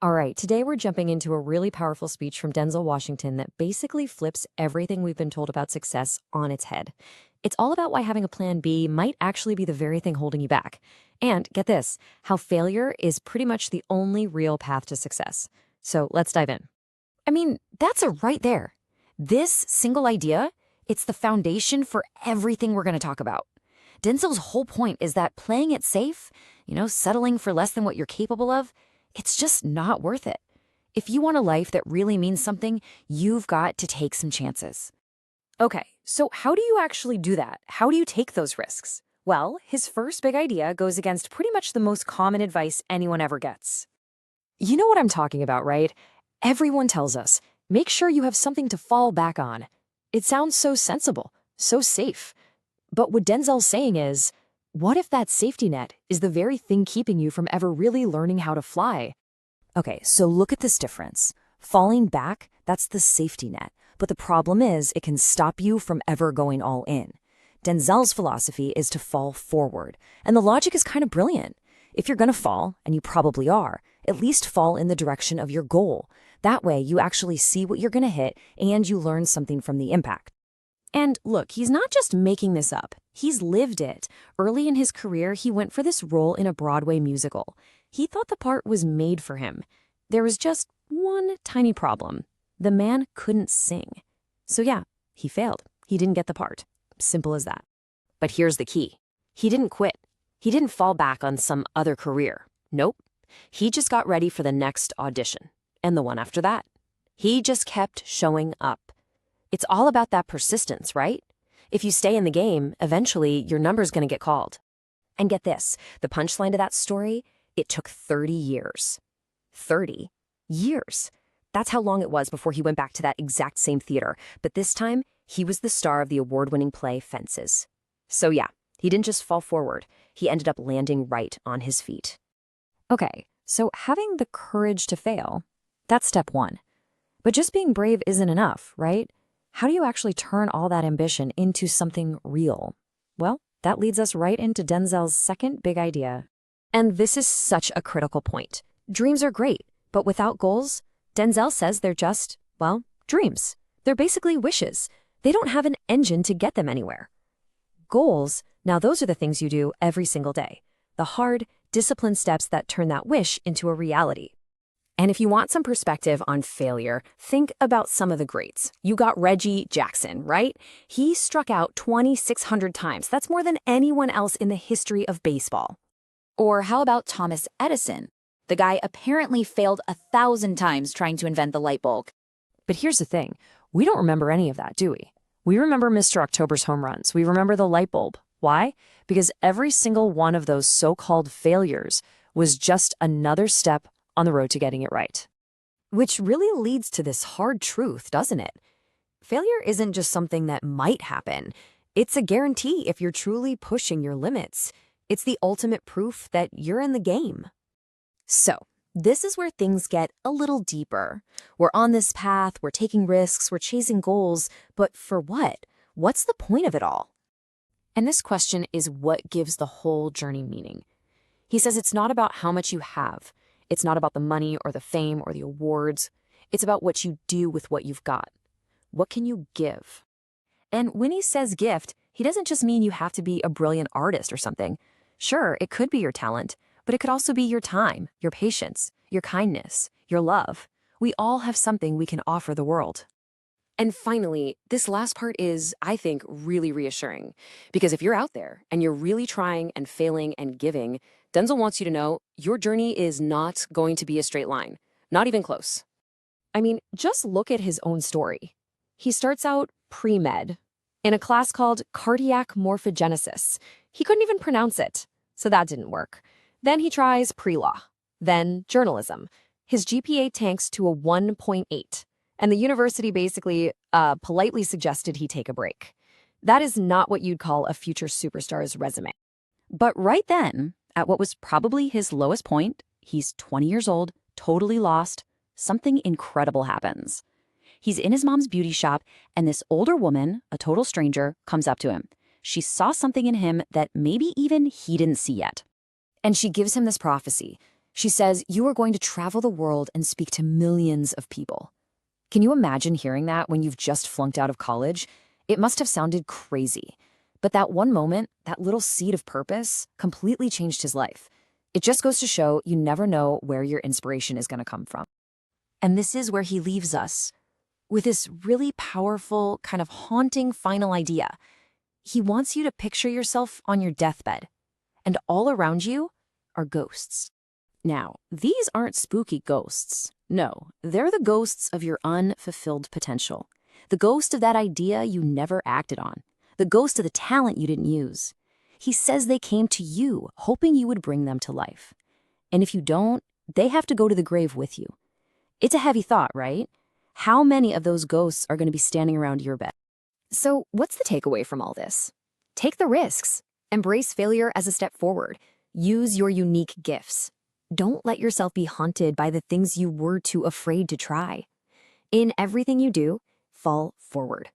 All right, today we're jumping into a really powerful speech from Denzel Washington that basically flips everything we've been told about success on its head. It's all about why having a plan B might actually be the very thing holding you back. And get this, how failure is pretty much the only real path to success. So let's dive in. I mean, that's a right there. This single idea, it's the foundation for everything we're going to talk about. Denzel's whole point is that playing it safe, settling for less than what you're capable of, it's just not worth it. If you want a life that really means something, you've got to take some chances. Okay, so how do you actually do that? How do you take those risks? Well, his first big idea goes against pretty much the most common advice anyone ever gets. You know what I'm talking about, right? Everyone tells us, make sure you have something to fall back on. It sounds so sensible, so safe. But what Denzel's saying is, what if that safety net is the very thing keeping you from ever really learning how to fly? Okay, so look at this difference. Falling back, that's the safety net. But the problem is, it can stop you from ever going all in. Denzel's philosophy is to fall forward. And the logic is kind of brilliant. If you're going to fall, and you probably are, at least fall in the direction of your goal. That way, you actually see what you're going to hit, and you learn something from the impact. And look, he's not just making this up. He's lived it. Early in his career, he went for this role in a Broadway musical. He thought the part was made for him. There was just one tiny problem. The man couldn't sing. So yeah, he failed. He didn't get the part. Simple as that. But here's the key. He didn't quit. He didn't fall back on some other career. Nope. He just got ready for the next audition. And the one after that. He just kept showing up. It's all about that persistence, right? If you stay in the game, eventually your number's going to get called. And get this, the punchline to that story, it took 30 years. 30 years. That's how long it was before he went back to that exact same theater. But this time, he was the star of the award-winning play Fences. So yeah, he didn't just fall forward. He ended up landing right on his feet. Okay, so having the courage to fail, that's step one. But just being brave isn't enough, right? How do you actually turn all that ambition into something real? Well, that leads us right into Denzel's second big idea. And this is such a critical point. Dreams are great, but without goals, Denzel says they're just, well, dreams. They're basically wishes. They don't have an engine to get them anywhere. Goals, now those are the things you do every single day. The hard, disciplined steps that turn that wish into a reality. And if you want some perspective on failure, think about some of the greats. You got Reggie Jackson, right? He struck out 2,600 times. That's more than anyone else in the history of baseball. Or how about Thomas Edison? The guy apparently failed 1,000 times trying to invent the light bulb. But here's the thing. We don't remember any of that, do we? We remember Mr. October's home runs. We remember the light bulb. Why? Because every single one of those so-called failures was just another step on the road to getting it right. Which really leads to this hard truth, doesn't it? Failure isn't just something that might happen. It's a guarantee if you're truly pushing your limits. It's the ultimate proof that you're in the game. So, this is where things get a little deeper. We're on this path, we're taking risks, we're chasing goals, but for what? What's the point of it all? And this question is what gives the whole journey meaning. He says it's not about how much you have. It's not about the money or the fame or the awards. It's about what you do with what you've got. What can you give? And when he says gift, he doesn't just mean you have to be a brilliant artist or something. Sure, it could be your talent, but it could also be your time, your patience, your kindness, your love. We all have something we can offer the world. And finally, this last part is, I think, really reassuring. Because if you're out there and you're really trying and failing and giving, Denzel wants you to know your journey is not going to be a straight line. Not even close. I mean, just look at his own story. He starts out pre-med in a class called cardiac morphogenesis. He couldn't even pronounce it, so that didn't work. Then he tries pre-law, then journalism. His GPA tanks to a 1.8. And the university basically politely suggested he take a break. That is not what you'd call a future superstar's resume. But right then, at what was probably his lowest point, he's 20 years old, totally lost, something incredible happens. He's in his mom's beauty shop, and this older woman, a total stranger, comes up to him. She saw something in him that maybe even he didn't see yet. And she gives him this prophecy. She says you are going to travel the world and speak to millions of people. Can you imagine hearing that when you've just flunked out of college? It must have sounded crazy. But that one moment, that little seed of purpose, completely changed his life. It just goes to show you never know where your inspiration is going to come from. And this is where he leaves us, with this really powerful, kind of haunting final idea. He wants you to picture yourself on your deathbed, and all around you are ghosts. Now, these aren't spooky ghosts. No, they're the ghosts of your unfulfilled potential. The ghost of that idea you never acted on. The ghost of the talent you didn't use. He says they came to you, hoping you would bring them to life. And if you don't, they have to go to the grave with you. It's a heavy thought, right? How many of those ghosts are going to be standing around your bed? So, what's the takeaway from all this? Take the risks. Embrace failure as a step forward. Use your unique gifts. Don't let yourself be haunted by the things you were too afraid to try. In everything you do, fall forward.